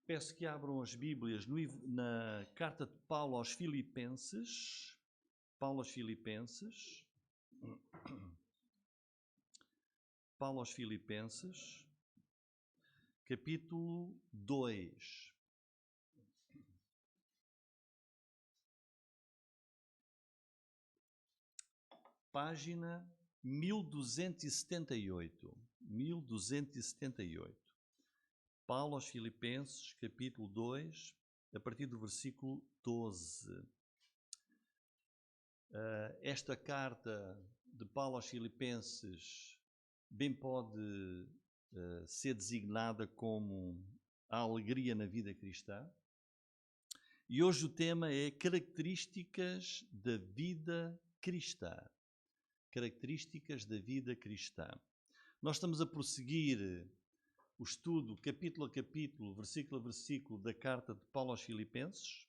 Peço que abram as Bíblias na carta de Paulo aos Filipenses. Paulo aos Filipenses. Paulo aos Filipenses, capítulo 2. Página 1278. 1278. Paulo aos Filipenses, capítulo 2, a partir do versículo 12. Esta carta de Paulo aos Filipenses bem pode ser designada como a alegria na vida cristã. E hoje o tema é características da vida cristã. Características da vida cristã. Nós estamos a prosseguir o estudo, capítulo a capítulo, versículo a versículo, da carta de Paulo aos Filipenses.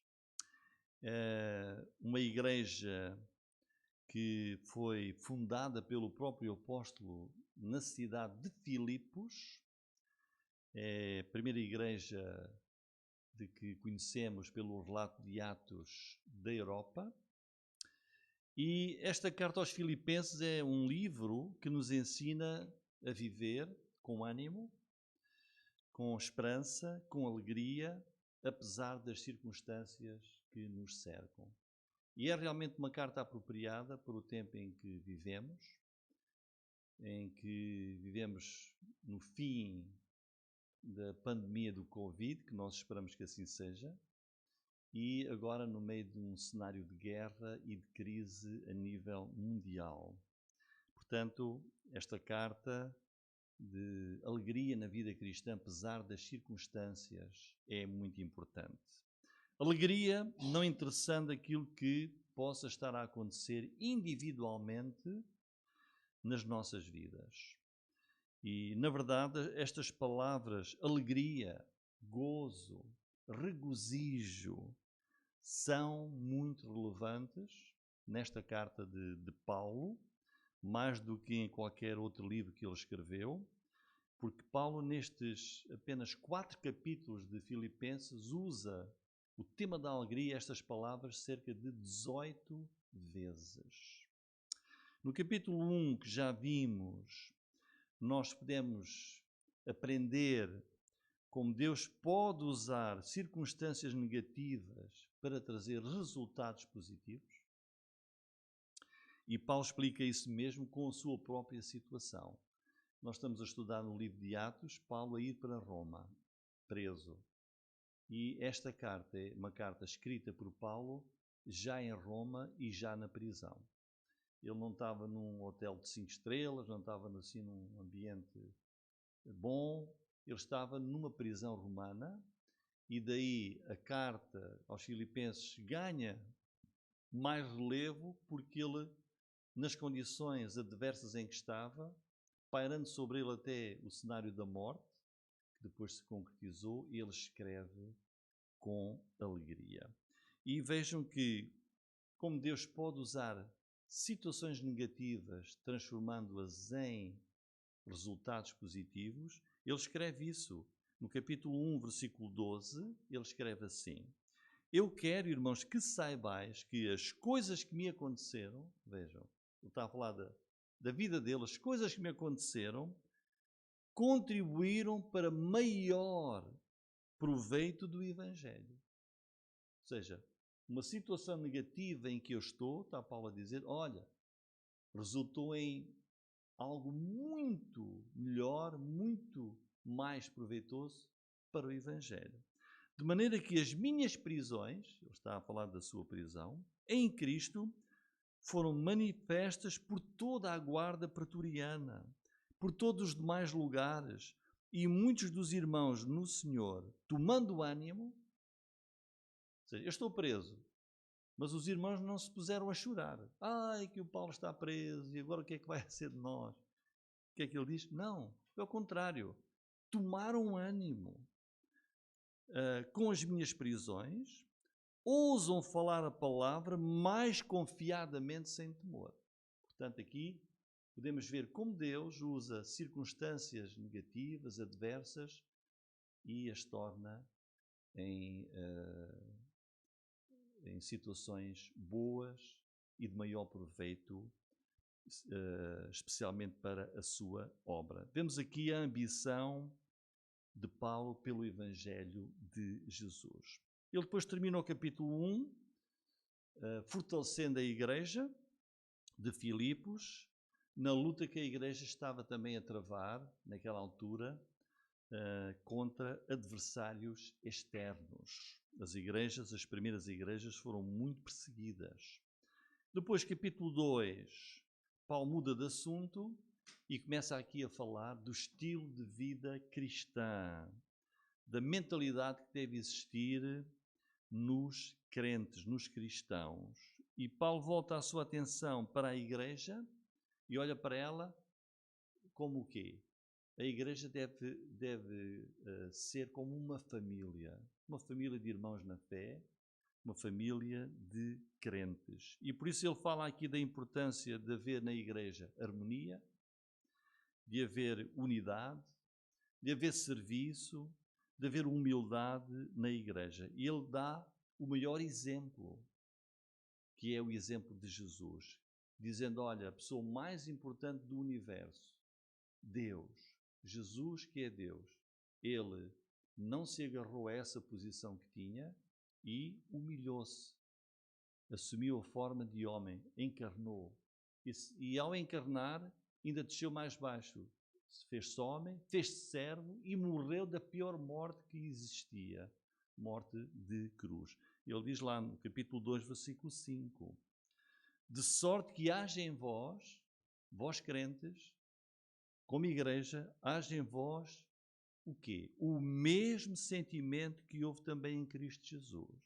Uma igreja que foi fundada pelo próprio apóstolo na cidade de Filipos. É a primeira igreja de que conhecemos pelo relato de Atos da Europa. E esta carta aos Filipenses é um livro que nos ensina a viver com ânimo, com esperança, com alegria, apesar das circunstâncias que nos cercam. E é realmente uma carta apropriada para o tempo em que vivemos no fim da pandemia do Covid, que nós esperamos que assim seja, e agora no meio de um cenário de guerra e de crise a nível mundial. Portanto, esta carta de alegria na vida cristã, apesar das circunstâncias, é muito importante. Alegria não interessando aquilo que possa estar a acontecer individualmente nas nossas vidas. E, na verdade, estas palavras, alegria, gozo, regozijo, são muito relevantes nesta carta de Paulo, mais do que em qualquer outro livro que ele escreveu, porque Paulo, nestes apenas 4 capítulos de Filipenses, usa o tema da alegria, estas palavras, cerca de 18 vezes. No capítulo 1, que já vimos, nós podemos aprender como Deus pode usar circunstâncias negativas para trazer resultados positivos. E Paulo explica isso mesmo com a sua própria situação. Nós estamos a estudar no livro de Atos, Paulo a ir para Roma, preso. E esta carta é uma carta escrita por Paulo já em Roma e já na prisão. Ele não estava num hotel de 5 estrelas, não estava assim num ambiente bom, ele estava numa prisão romana, e daí a carta aos Filipenses ganha mais relevo porque ele, nas condições adversas em que estava, pairando sobre ele até o cenário da morte, que depois se concretizou, ele escreve com alegria. E vejam que, como Deus pode usar situações negativas, transformando-as em resultados positivos, ele escreve isso. No capítulo 1, versículo 12, ele escreve assim: Eu quero, irmãos, que saibais que as coisas que me aconteceram, vejam, ele está a falar da vida dele, as coisas que me aconteceram, contribuíram para maior proveito do Evangelho. Ou seja, uma situação negativa em que eu estou, está Paulo a dizer, olha, resultou em algo muito melhor, muito mais proveitoso para o Evangelho. De maneira que as minhas prisões, ele está a falar da sua prisão, em Cristo, foram manifestas por toda a guarda pretoriana, por todos os demais lugares, e muitos dos irmãos no Senhor, tomando ânimo, ou seja, eu estou preso, mas os irmãos não se puseram a chorar. Ai, que o Paulo está preso, e agora o que é que vai ser de nós? O que é que ele diz? Não, pelo contrário, tomaram ânimo com as minhas prisões, ousam falar a palavra mais confiadamente sem temor. Portanto, aqui podemos ver como Deus usa circunstâncias negativas, adversas, e as torna em, em situações boas e de maior proveito, especialmente para a sua obra. Vemos aqui a ambição de Paulo pelo Evangelho de Jesus. Ele depois termina o capítulo 1, fortalecendo a igreja de Filipos, na luta que a igreja estava também a travar, naquela altura, contra adversários externos. As primeiras igrejas foram muito perseguidas. Depois, capítulo 2, Paulo muda de assunto e começa aqui a falar do estilo de vida cristã, da mentalidade que deve existir nos crentes, nos cristãos. E Paulo volta a sua atenção para a igreja e olha para ela como o quê? A igreja deve ser como uma família de irmãos na fé, uma família de crentes. E por isso ele fala aqui da importância de haver na igreja harmonia, de haver unidade, de haver serviço, de haver humildade na igreja. E ele dá o maior exemplo, que é o exemplo de Jesus, dizendo, olha, a pessoa mais importante do universo, Deus, Jesus que é Deus, ele não se agarrou a essa posição que tinha e humilhou-se, assumiu a forma de homem, encarnou, e ao encarnar ainda desceu mais baixo, fez-se homem, fez-se servo e morreu da pior morte que existia, morte de cruz. Ele diz lá no capítulo 2, versículo 5, de sorte que haja em vós, vós crentes, como igreja, haja em vós o quê? O mesmo sentimento que houve também em Cristo Jesus,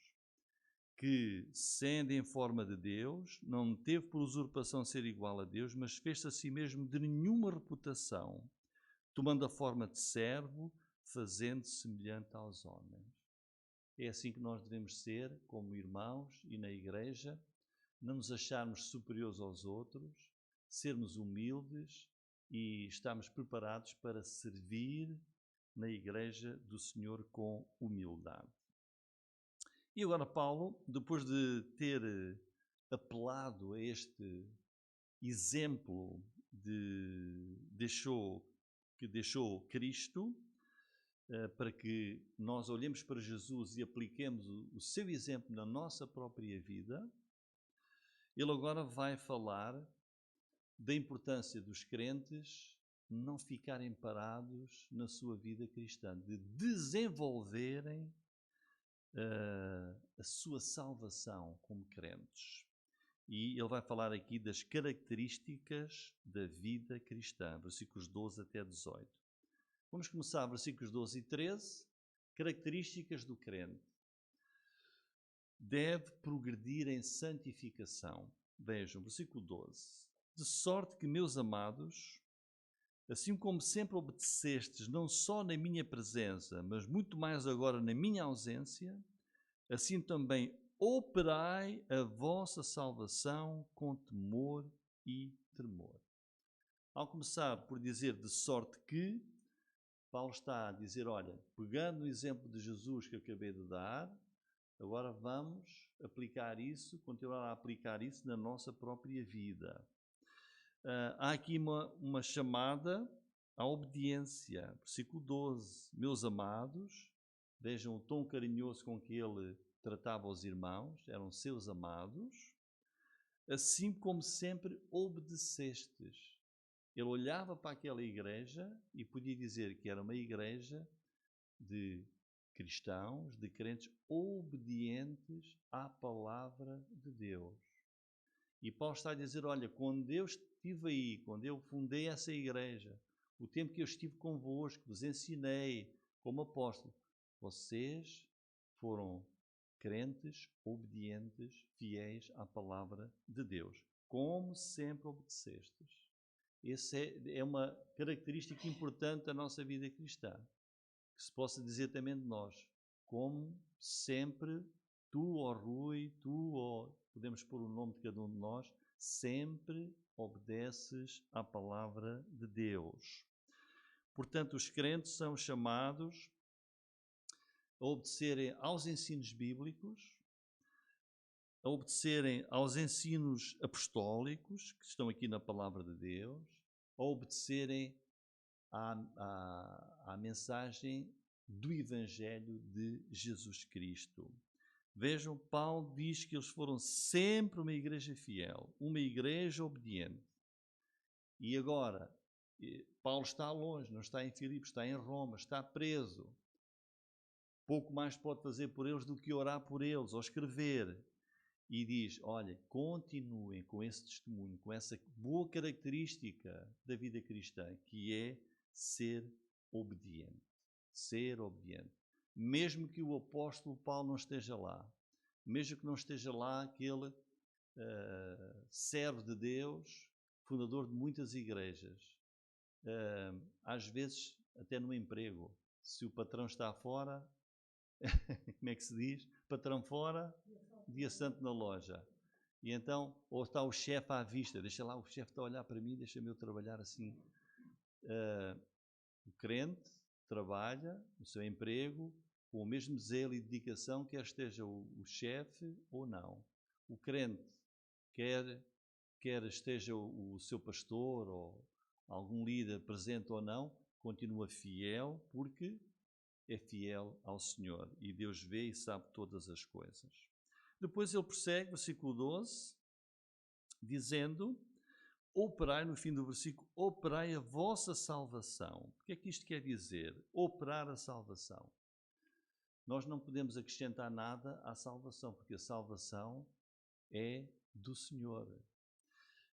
que, sendo em forma de Deus, não teve por usurpação ser igual a Deus, mas fez-se a si mesmo de nenhuma reputação, tomando a forma de servo, fazendo-se semelhante aos homens. É assim que nós devemos ser como irmãos e na igreja, não nos acharmos superiores aos outros, sermos humildes e estarmos preparados para servir na igreja do Senhor com humildade. E agora Paulo, depois de ter apelado a este exemplo que deixou Cristo, para que nós olhemos para Jesus e apliquemos o seu exemplo na nossa própria vida, ele agora vai falar da importância dos crentes não ficarem parados na sua vida cristã, de desenvolverem a sua salvação como crentes. E ele vai falar aqui das características da vida cristã, versículos 12 até 18. Vamos começar versículos 12 e 13, características do crente. Deve progredir em santificação. Vejam, versículo 12. De sorte que, meus amados, assim como sempre obedecestes, não só na minha presença, mas muito mais agora na minha ausência, assim também operai a vossa salvação com temor e tremor. Ao começar por dizer de sorte que, Paulo está a dizer, olha, pegando o exemplo de Jesus que eu acabei de dar, agora vamos aplicar isso, continuar a aplicar isso na nossa própria vida. Há aqui uma chamada à obediência. Versículo 12. Meus amados, vejam o tom carinhoso com que ele tratava os irmãos, eram seus amados, assim como sempre obedecestes. Ele olhava para aquela igreja e podia dizer que era uma igreja de cristãos, de crentes obedientes à palavra de Deus. E Paulo está a dizer, olha, quando eu estive aí, quando eu fundei essa igreja, o tempo que eu estive convosco, vos ensinei como apóstolo, vocês foram crentes, obedientes, fiéis à palavra de Deus, como sempre obedecestes. Essa é uma característica importante da nossa vida cristã, que se possa dizer também de nós, como sempre, tu, ó Rui, tu, ó, podemos pôr o nome de cada um de nós, sempre obedeces à palavra de Deus. Portanto, os crentes são chamados a obedecerem aos ensinos bíblicos, a obedecerem aos ensinos apostólicos, que estão aqui na Palavra de Deus, a obedecerem à mensagem do Evangelho de Jesus Cristo. Vejam, Paulo diz que eles foram sempre uma igreja fiel, uma igreja obediente. E agora, Paulo está longe, não está em Filipos, está em Roma, está preso. Pouco mais pode fazer por eles do que orar por eles ou escrever. E diz, olha, continuem com esse testemunho, com essa boa característica da vida cristã, que é ser obediente. Ser obediente. Mesmo que o apóstolo Paulo não esteja lá, mesmo que não esteja lá aquele servo de Deus, fundador de muitas igrejas, às vezes até no emprego, se o patrão está fora, como é que se diz? Patrão fora, dia santo na loja. E então, ou está o chefe à vista, deixa lá, o chefe está a olhar para mim, deixa-me eu trabalhar assim. O crente trabalha no seu emprego com o mesmo zelo e dedicação, quer esteja o chefe ou não. O crente, quer esteja o seu pastor ou algum líder presente ou não, continua fiel, porque é fiel ao Senhor. E Deus vê e sabe todas as coisas. Depois ele prossegue, versículo 12, dizendo, operai, no fim do versículo, operai a vossa salvação. O que é que isto quer dizer? Operar a salvação. Nós não podemos acrescentar nada à salvação, porque a salvação é do Senhor.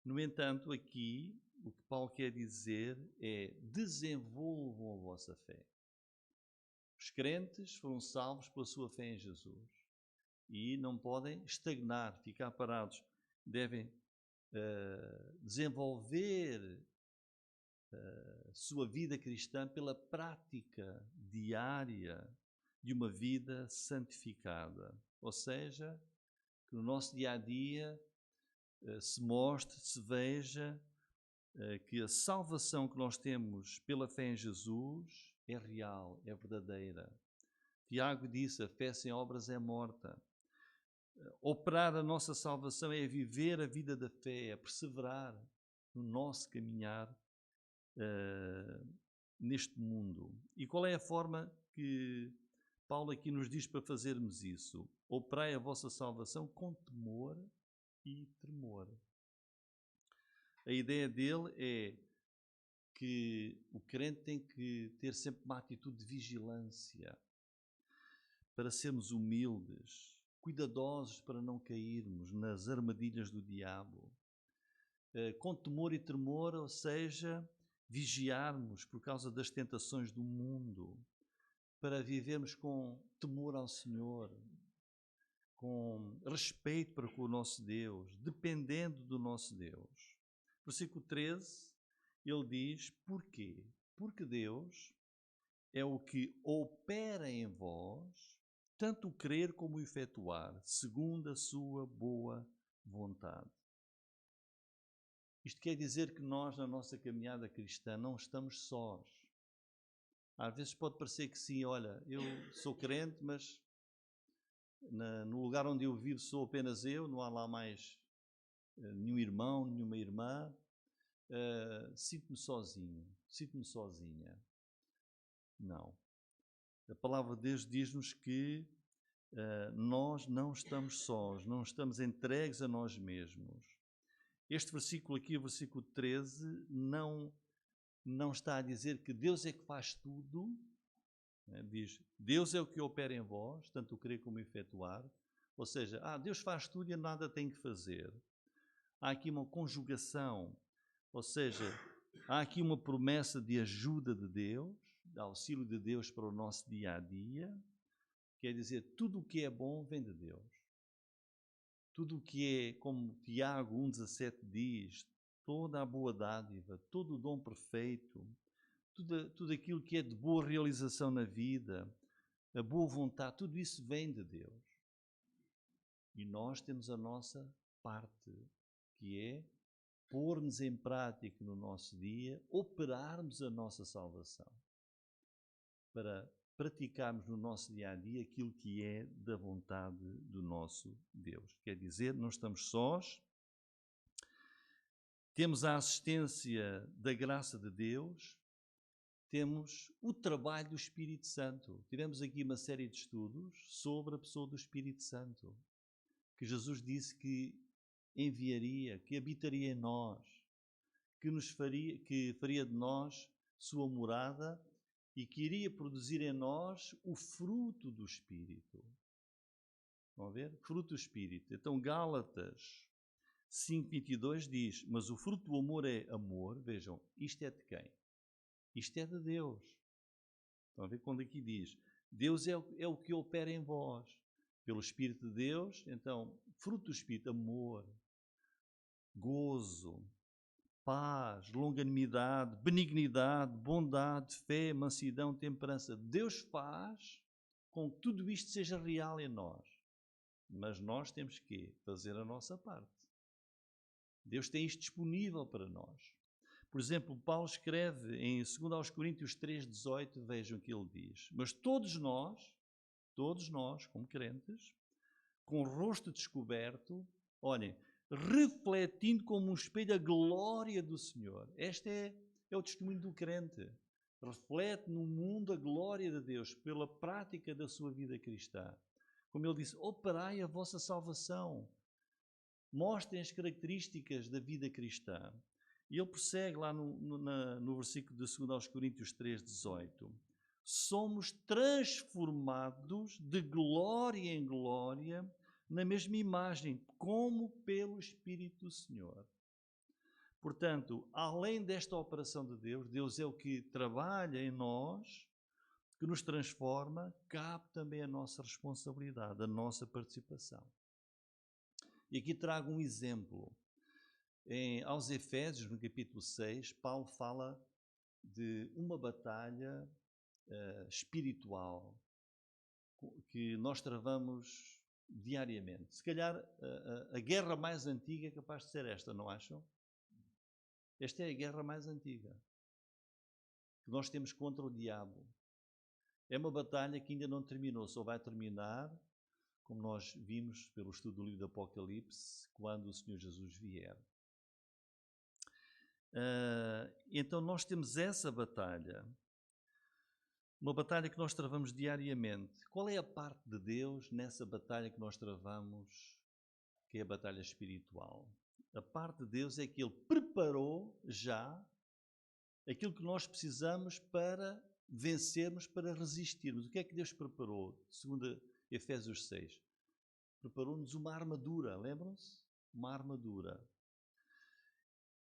No entanto, aqui, o que Paulo quer dizer é, desenvolvam a vossa fé. Os crentes foram salvos pela sua fé em Jesus e não podem estagnar, ficar parados. Devem desenvolver a sua vida cristã pela prática diária de uma vida santificada. Ou seja, que no nosso dia-a-dia se mostre, se veja que a salvação que nós temos pela fé em Jesus é real, é verdadeira. Tiago disse, a fé sem obras é morta. Operar a nossa salvação é viver a vida da fé, é perseverar no nosso caminhar neste mundo. E qual é a forma que Paulo aqui nos diz para fazermos isso? Operai a vossa salvação com temor e tremor. A ideia dele é que o crente tem que ter sempre uma atitude de vigilância para sermos humildes, cuidadosos para não cairmos nas armadilhas do diabo, com temor e tremor, ou seja, vigiarmos por causa das tentações do mundo, para vivermos com temor ao Senhor, com respeito para com o nosso Deus, dependendo do nosso Deus. Versículo 13, ele diz, porquê? Porque Deus é o que opera em vós, tanto o querer como o efetuar, segundo a sua boa vontade. Isto quer dizer que nós, na nossa caminhada cristã, não estamos sós. Às vezes pode parecer que sim, olha, eu sou crente, mas no lugar onde eu vivo sou apenas eu, não há lá mais nenhum irmão, nenhuma irmã. Sinto-me sozinho, sinto-me sozinha. Não. A palavra de Deus diz-nos que nós não estamos sós, não estamos entregues a nós mesmos. Este versículo aqui, o versículo 13, não está a dizer que Deus é que faz tudo. Diz, Deus é o que opera em vós, tanto o querer como o efetuar. Ou seja, Deus faz tudo e nada tem que fazer. Há aqui uma conjugação, ou seja, há aqui uma promessa de ajuda de Deus, de auxílio de Deus para o nosso dia-a-dia. Quer dizer, tudo o que é bom vem de Deus. Tudo o que é, como Tiago 1,17 diz, toda a boa dádiva, todo o dom perfeito, tudo aquilo que é de boa realização na vida, a boa vontade, tudo isso vem de Deus. E nós temos a nossa parte, que é pôr-nos em prática no nosso dia, operarmos a nossa salvação, para praticarmos no nosso dia-a-dia aquilo que é da vontade do nosso Deus. Quer dizer, não estamos sós, temos a assistência da graça de Deus, temos o trabalho do Espírito Santo. Tivemos aqui uma série de estudos sobre a pessoa do Espírito Santo, que Jesus disse que enviaria, que habitaria em nós, que faria de nós sua morada e que iria produzir em nós o fruto do Espírito. Vão ver? Fruto do Espírito. Então Gálatas 5:22 diz, mas o fruto do amor é amor. Vejam, isto é de quem? Isto é de Deus. Estão a ver quando aqui diz, Deus é o que opera em vós. Pelo Espírito de Deus, então, fruto do Espírito, amor, gozo, paz, longanimidade, benignidade, bondade, fé, mansidão, temperança. Deus faz com que tudo isto seja real em nós. Mas nós temos que fazer a nossa parte. Deus tem isto disponível para nós. Por exemplo, Paulo escreve em 2 Coríntios 3:18, vejam o que ele diz. Mas todos nós, como crentes, com o rosto descoberto, olhem, refletindo como um espelho a glória do Senhor. Este é o testemunho do crente. Reflete no mundo a glória de Deus pela prática da sua vida cristã. Como ele disse, operai a vossa salvação. Mostrem as características da vida cristã. E ele prossegue lá no versículo de 2 Coríntios 3:18. Somos transformados de glória em glória na mesma imagem, como pelo Espírito do Senhor. Portanto, além desta operação de Deus, Deus é o que trabalha em nós, que nos transforma, cabe também a nossa responsabilidade, a nossa participação. E aqui trago um exemplo. Aos Efésios, no capítulo 6, Paulo fala de uma batalha espiritual que nós travamos diariamente. Se calhar a guerra mais antiga é capaz de ser esta, não acham? Esta é a guerra mais antiga que nós temos contra o diabo. É uma batalha que ainda não terminou, só vai terminar, como nós vimos pelo estudo do livro do Apocalipse, quando o Senhor Jesus vier. Então nós temos essa batalha, uma batalha que nós travamos diariamente. Qual é a parte de Deus nessa batalha que nós travamos, que é a batalha espiritual? A parte de Deus é que Ele preparou já aquilo que nós precisamos para vencermos, para resistirmos. O que é que Deus preparou? Segundo Efésios 6. Preparou-nos uma armadura, lembram-se? Uma armadura.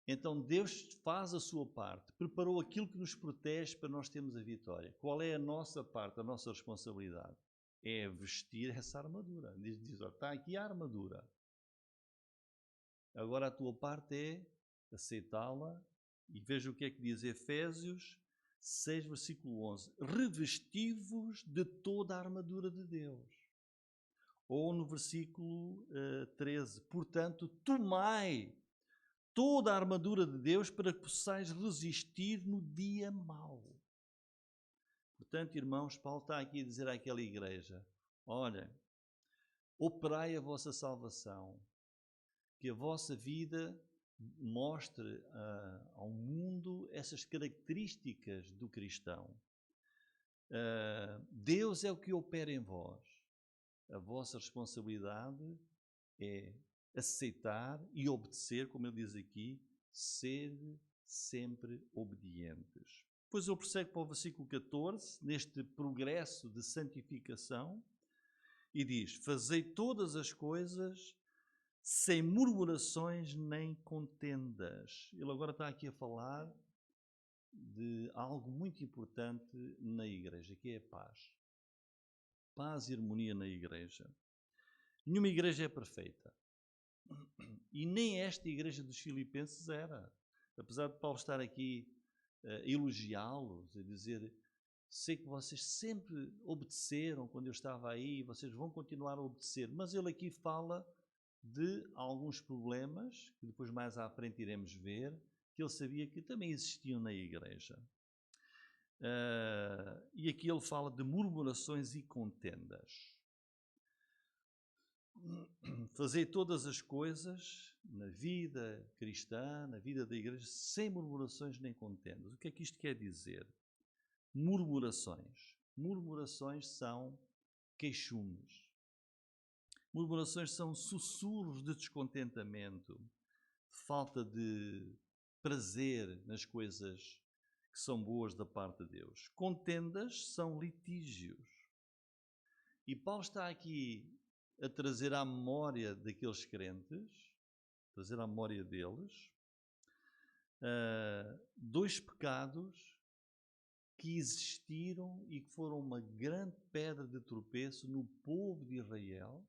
Então Deus faz a sua parte, preparou aquilo que nos protege para nós termos a vitória. Qual é a nossa parte, a nossa responsabilidade? É vestir essa armadura. Diz, olha, está aqui a armadura. Agora a tua parte é aceitá-la. E veja o que é que diz Efésios 6, versículo 11. Revesti-vos de toda a armadura de Deus. Ou no versículo 13. Portanto, tomai toda a armadura de Deus para que possais resistir no dia mau. Portanto, irmãos, Paulo está aqui a dizer àquela igreja, olha, operai a vossa salvação, que a vossa vida mostre ao mundo essas características do cristão. Deus é o que opera em vós. A vossa responsabilidade é aceitar e obedecer, como ele diz aqui, ser sempre obedientes. Depois ele prossegue para o versículo 14, neste progresso de santificação, e diz, fazei todas as coisas sem murmurações nem contendas. Ele agora está aqui a falar de algo muito importante na igreja, que é a paz. Paz e harmonia na igreja. Nenhuma igreja é perfeita. E nem esta igreja dos Filipenses era. Apesar de Paulo estar aqui a elogiá-los, a dizer, sei que vocês sempre obedeceram quando eu estava aí, vocês vão continuar a obedecer. Mas ele aqui fala de alguns problemas, que depois mais à frente iremos ver, que ele sabia que também existiam na igreja. E aqui ele fala de murmurações e contendas. Fazei todas as coisas na vida cristã, na vida da igreja, sem murmurações nem contendas. O que é que isto quer dizer? Murmurações. Murmurações são queixumes. Murmurações são sussurros de descontentamento, de falta de prazer nas coisas que são boas da parte de Deus. Contendas são litígios. E Paulo está aqui a trazer à memória daqueles crentes, trazer à memória deles, dois pecados que existiram e que foram uma grande pedra de tropeço no povo de Israel,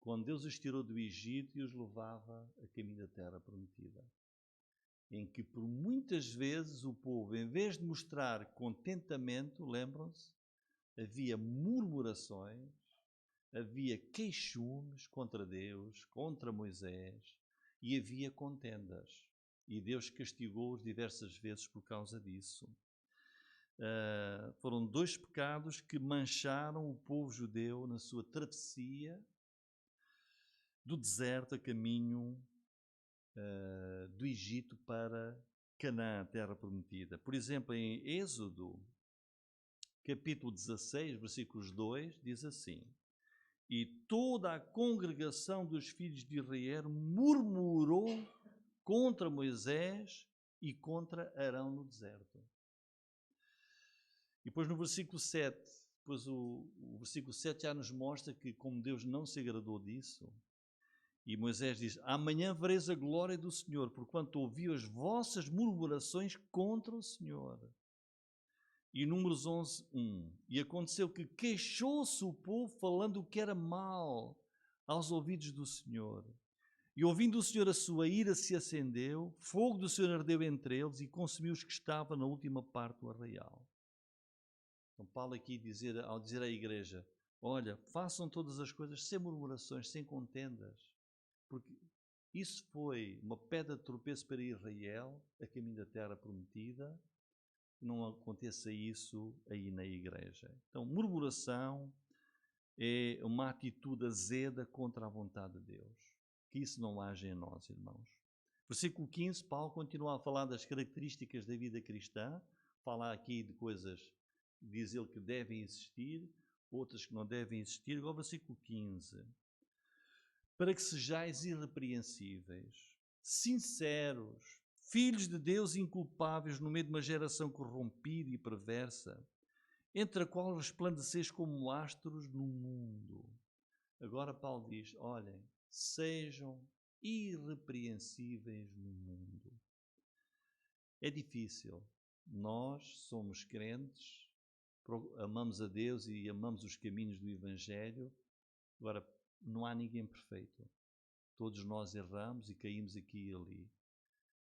quando Deus os tirou do Egito e os levava a caminho da terra prometida. Em que por muitas vezes o povo, em vez de mostrar contentamento, lembram-se, havia murmurações, havia queixumes contra Deus, contra Moisés, e havia contendas. E Deus castigou-os diversas vezes por causa disso. Foram dois pecados que mancharam o povo judeu na sua travessia do deserto a caminho do Egito para Canaã, a terra prometida. Por exemplo, em Êxodo, capítulo 16, versículos 2, diz assim: E toda a congregação dos filhos de Israel murmurou contra Moisés e contra Arão no deserto. E depois no versículo 7, depois o versículo 7 já nos mostra que como Deus não se agradou disso, e Moisés diz: Amanhã vereis a glória do Senhor, porquanto ouvi as vossas murmurações contra o Senhor. E Números 11, 1. E aconteceu que queixou-se o povo falando o que era mal aos ouvidos do Senhor. E ouvindo o Senhor, a sua ira se acendeu, fogo do Senhor ardeu entre eles e consumiu os que estavam na última parte do arraial. Então Paulo aqui ao dizer à igreja: olha, façam todas as coisas sem murmurações, sem contendas, porque isso foi uma pedra de tropeço para Israel, a caminho da terra prometida. Não aconteça isso aí na igreja. Então, murmuração é uma atitude azeda contra a vontade de Deus. Que isso não haja em nós, irmãos. Versículo 15, Paulo continua a falar das características da vida cristã, fala aqui de coisas, diz ele, que devem existir, outras que não devem existir. Agora, versículo 15. Para que sejais irrepreensíveis, sinceros, filhos de Deus inculpáveis no meio de uma geração corrompida e perversa, entre a qual resplandeceis como astros no mundo. Agora Paulo diz, olhem, sejam irrepreensíveis no mundo. É difícil. Nós somos crentes, amamos a Deus e amamos os caminhos do Evangelho. Agora, não há ninguém perfeito. Todos nós erramos e caímos aqui e ali.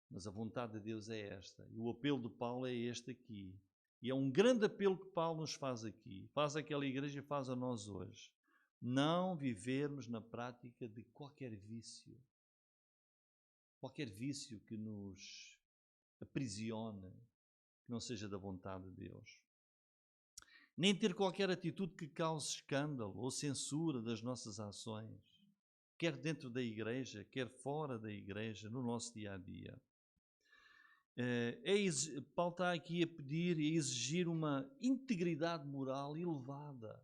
Mas a vontade de Deus é esta. E o apelo de Paulo é este aqui. E é um grande apelo que Paulo nos faz aqui. Faz àquela igreja e faz a nós hoje. Não vivermos na prática de qualquer vício. Qualquer vício que nos aprisione, que não seja da vontade de Deus. Nem ter qualquer atitude que cause escândalo ou censura das nossas ações. Quer dentro da igreja, quer fora da igreja, no nosso dia-a-dia. Paulo está aqui a pedir e a exigir uma integridade moral elevada.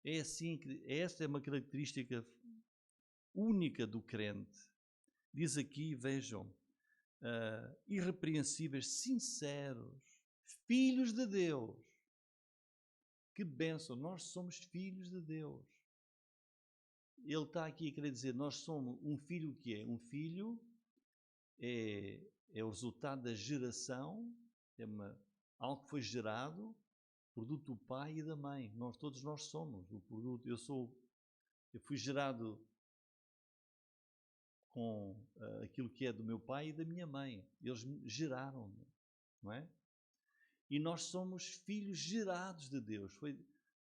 Esta é uma característica única do crente. Diz aqui, vejam, irrepreensíveis, sinceros, filhos de Deus. Que bênção, nós somos filhos de Deus. Ele está aqui a querer dizer, nós somos um filho. O que é? Um filho é o resultado da geração, algo que foi gerado, produto do pai e da mãe. Todos nós somos o produto. Eu fui gerado com aquilo que é do meu pai e da minha mãe. Eles geraram-me, não é? E nós somos filhos gerados de Deus. Foi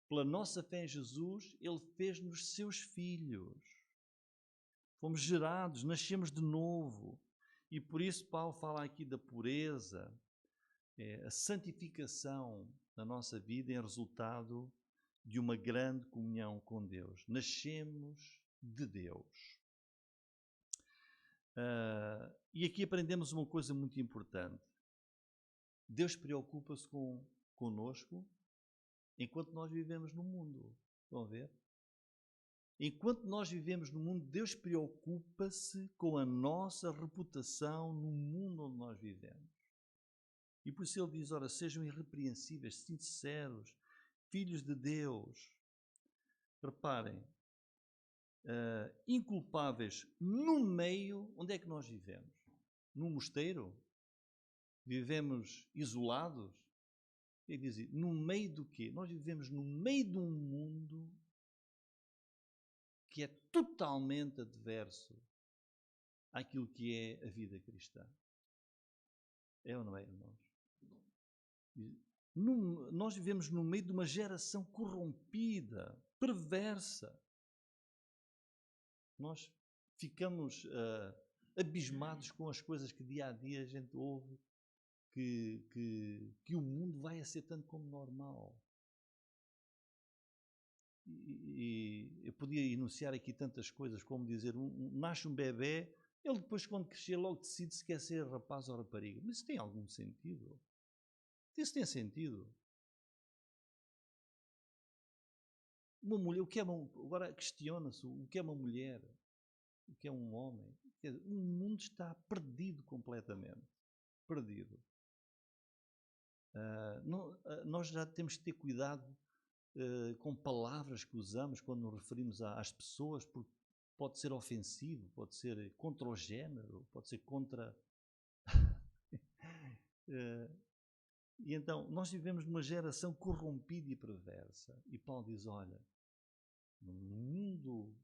pela nossa fé em Jesus, Ele fez-nos seus filhos. Fomos gerados, nascemos de novo. E por isso Paulo fala aqui da pureza, A santificação na nossa vida é resultado de uma grande comunhão com Deus. Nascemos de Deus. E aqui aprendemos uma coisa muito importante. Deus preocupa-se conosco enquanto nós vivemos no mundo. Estão a ver? Enquanto nós vivemos no mundo, Deus preocupa-se com a nossa reputação no mundo onde nós vivemos. E por isso ele diz, ora, sejam irrepreensíveis, sinceros, filhos de Deus. Reparem, inculpáveis no meio, onde é que nós vivemos? Num mosteiro? Vivemos isolados? Ele diz, no meio do quê? Nós vivemos no meio de um mundo que é totalmente adverso àquilo que é a vida cristã. É ou não é, irmãos? Nós vivemos no meio de uma geração corrompida, perversa. Nós ficamos abismados com as coisas que dia a dia a gente ouve, que o mundo vai a ser tanto como normal. E eu podia enunciar aqui tantas coisas, como dizer, nasce um bebê, ele depois quando crescer logo decide se quer ser rapaz ou rapariga. Mas isso tem algum sentido? Isso tem sentido? Uma mulher, agora questiona-se o que é uma mulher, o que é um homem. Quer dizer, o mundo está perdido completamente. Perdido. Nós já temos que ter cuidado com palavras que usamos quando nos referimos às pessoas, porque pode ser ofensivo, pode ser contra o género, pode ser contra... E então, nós vivemos numa geração corrompida e perversa. E Paulo diz, olha, no mundo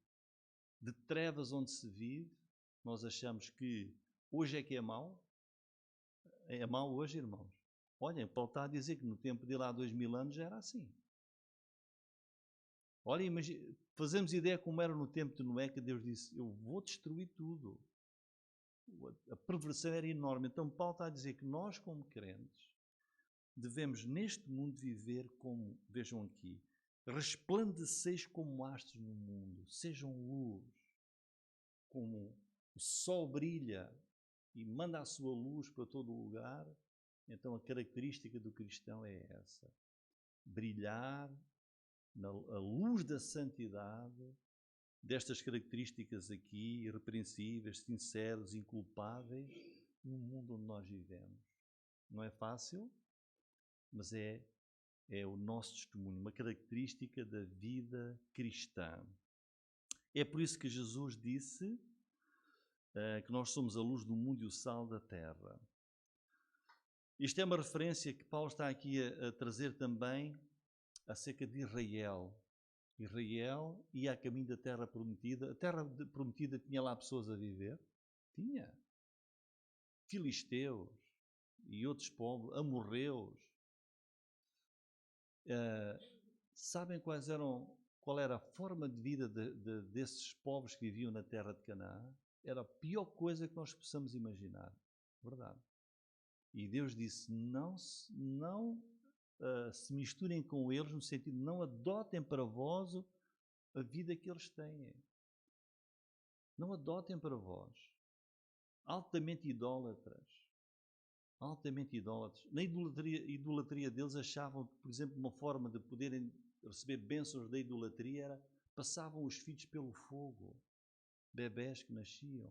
de trevas onde se vive, nós achamos que hoje é que é mau. É mau hoje, irmãos? Olhem, Paulo está a dizer que no tempo dele há 2000 anos já era assim. Olha, imagina, fazemos ideia como era no tempo de Noé, que Deus disse, eu vou destruir tudo. A perversão era enorme. Então Paulo está a dizer que nós, como crentes, devemos neste mundo viver como, vejam aqui, resplandeceis como astros no mundo, sejam luz, como o sol brilha e manda a sua luz para todo o lugar. Então a característica do cristão é essa, brilhar a luz da santidade, destas características aqui, irrepreensíveis, sinceros, inculpáveis, no mundo onde nós vivemos. Não é fácil, mas é o nosso testemunho, uma característica da vida cristã. É por isso que Jesus disse que nós somos a luz do mundo e o sal da terra. Isto é uma referência que Paulo está aqui a trazer também acerca de Israel. Israel ia a caminho da terra prometida. A terra prometida tinha lá pessoas a viver? Tinha. Filisteus e outros povos, amorreus. Sabem qual era a forma de vida desses povos que viviam na terra de Canaã? Era a pior coisa que nós possamos imaginar. Verdade. E Deus disse, não se misturem com eles, no sentido de não adotem para vós a vida que eles têm. Não adotem para vós. Altamente idólatras. Altamente idólatras. Na idolatria deles achavam que, por exemplo, uma forma de poderem receber bênçãos da idolatria era passavam os filhos pelo fogo. Bebés que nasciam.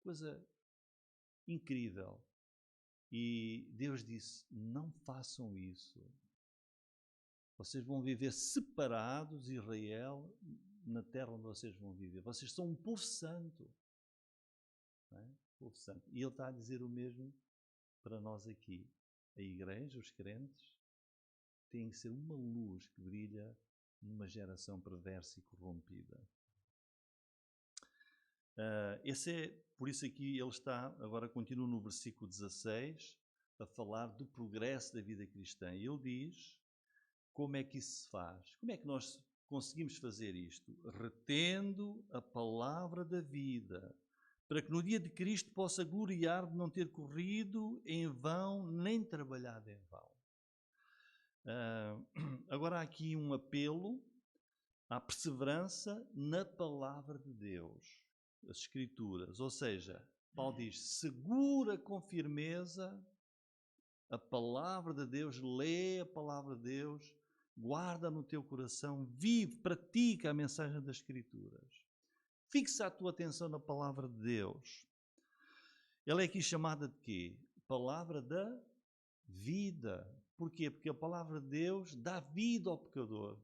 Coisa incrível. E Deus disse, não façam isso. Vocês vão viver separados, Israel, na terra onde vocês vão viver. Vocês são um povo santo. Não é? Povo santo. E Ele está a dizer o mesmo para nós aqui. A igreja, os crentes, têm que ser uma luz que brilha numa geração perversa e corrompida. Por isso aqui ele está, agora continua no versículo 16, a falar do progresso da vida cristã. E ele diz, como é que isso se faz? Como é que nós conseguimos fazer isto? Retendo a palavra da vida para que no dia de Cristo possa gloriar de não ter corrido em vão, nem trabalhado em vão. Agora há aqui um apelo à perseverança na palavra de Deus, as Escrituras. Ou seja, Paulo diz, segura com firmeza a palavra de Deus, lê a palavra de Deus, guarda no teu coração, vive, pratica a mensagem das Escrituras. Fixa a tua atenção na palavra de Deus. Ela é aqui chamada de quê? Palavra da vida. Porquê? Porque a palavra de Deus dá vida ao pecador.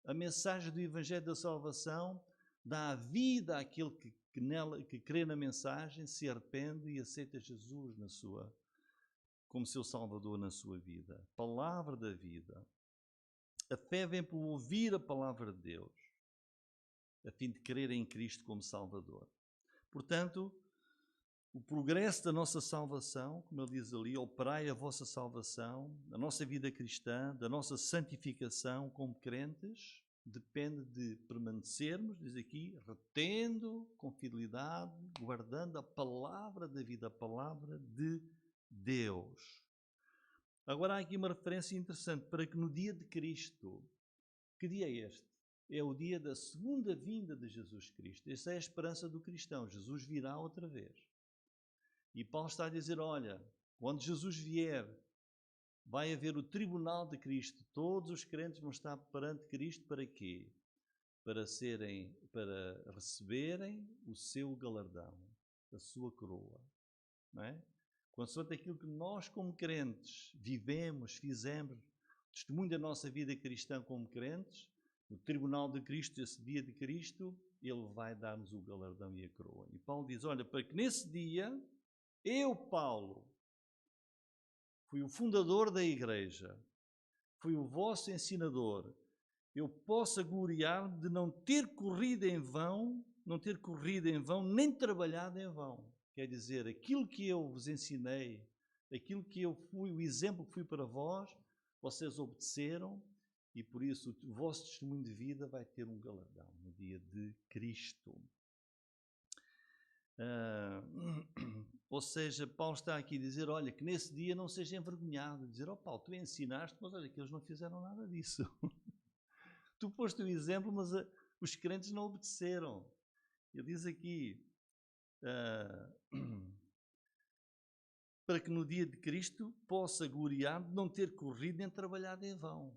A mensagem do Evangelho da Salvação dá vida àquele que crê na mensagem, se arrepende e aceita Jesus como seu Salvador na sua vida. Palavra da vida. A fé vem por ouvir a palavra de Deus, a fim de crer em Cristo como Salvador. Portanto, o progresso da nossa salvação, como ele diz ali, operai a vossa salvação, a nossa vida cristã, da nossa santificação como crentes, depende de permanecermos, diz aqui, retendo com fidelidade, guardando a palavra da vida, a palavra de Deus. Agora há aqui uma referência interessante, para que no dia de Cristo, que dia é este? É o dia da segunda vinda de Jesus Cristo. Essa é a esperança do cristão. Jesus virá outra vez. E Paulo está a dizer, olha, quando Jesus vier, vai haver o tribunal de Cristo. Todos os crentes vão estar perante Cristo para quê? Para receberem o seu galardão, a sua coroa. Não é? Consoante aquilo que nós como crentes vivemos, fizemos, testemunho da nossa vida cristã como crentes, no tribunal de Cristo, esse dia de Cristo, ele vai dar-nos o galardão e a coroa. E Paulo diz, olha, para que nesse dia, eu, Paulo, fui o fundador da igreja, fui o vosso ensinador, eu possa gloriar de não ter corrido em vão, nem trabalhado em vão. Quer dizer, aquilo que eu vos ensinei, aquilo que eu fui, o exemplo que fui para vós, vocês obedeceram e por isso o vosso testemunho de vida vai ter um galardão no dia de Cristo. Ou seja, Paulo está aqui a dizer, olha, que nesse dia não seja envergonhado, dizer, Paulo, tu ensinaste, mas olha que eles não fizeram nada disso. Tu poste o exemplo, mas os crentes não obedeceram. Ele diz aqui, para que no dia de Cristo possa gloriar de não ter corrido nem trabalhado em vão.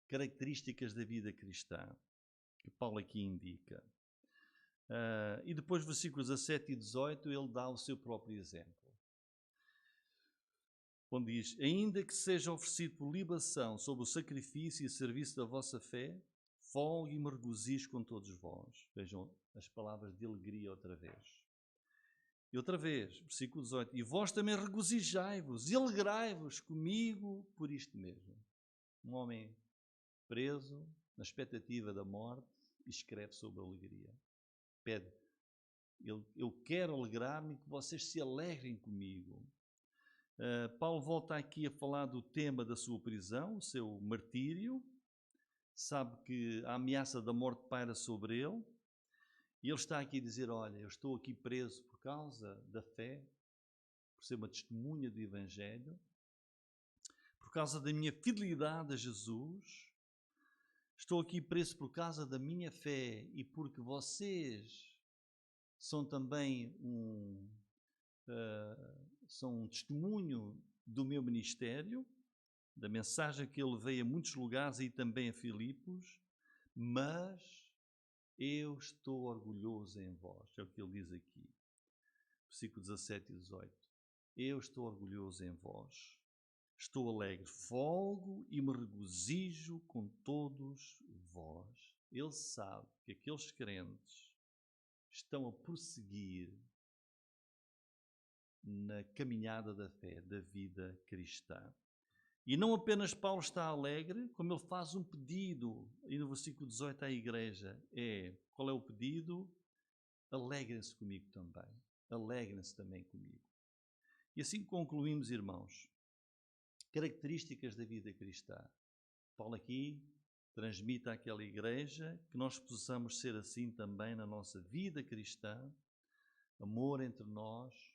Características da vida cristã, que Paulo aqui indica. E depois, versículos 17 e 18, ele dá o seu próprio exemplo. Onde diz, ainda que seja oferecido por libação sobre o sacrifício e serviço da vossa fé, folgue e me regozijo com todos vós. Vejam as palavras de alegria outra vez. E outra vez, versículo 18, e vós também regozijai-vos e alegrai-vos comigo por isto mesmo. Um homem preso, na expectativa da morte, escreve sobre a alegria. Pede, eu quero alegrar-me e que vocês se alegrem comigo. Paulo volta aqui a falar do tema da sua prisão, o seu martírio. Sabe que a ameaça da morte paira sobre ele. E ele está aqui a dizer, olha, eu estou aqui preso por causa da fé, por ser uma testemunha do Evangelho, por causa da minha fidelidade a Jesus. Estou aqui preso por causa da minha fé e porque vocês são também são um testemunho do meu ministério, da mensagem que eu levei a muitos lugares e também a Filipos, mas eu estou orgulhoso em vós. É o que ele diz aqui, versículos 17 e 18. Eu estou orgulhoso em vós. Estou alegre, folgo e me regozijo com todos vós. Ele sabe que aqueles crentes estão a prosseguir na caminhada da fé, da vida cristã. E não apenas Paulo está alegre, como ele faz um pedido, aí no versículo 18 à igreja, qual é o pedido? Alegrem-se comigo também. Alegrem-se também comigo. E assim concluímos, irmãos, características da vida cristã. Paulo aqui transmita àquela igreja, que nós possamos ser assim também na nossa vida cristã, amor entre nós,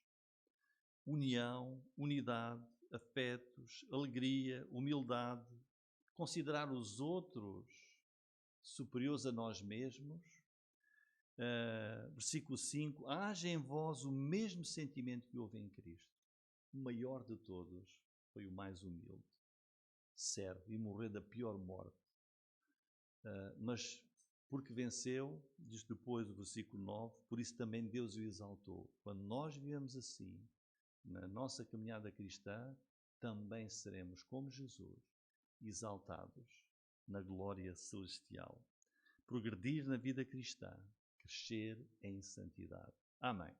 união, unidade, afetos, alegria, humildade, considerar os outros superiores a nós mesmos. Versículo 5, haja em vós o mesmo sentimento que houve em Cristo. O maior de todos foi o mais humilde, serve e morreu da pior morte. Mas porque venceu, diz depois o versículo 9, por isso também Deus o exaltou. Quando nós vivemos assim, na nossa caminhada cristã, também seremos, como Jesus, exaltados na glória celestial. Progredir na vida cristã, crescer em santidade. Amém.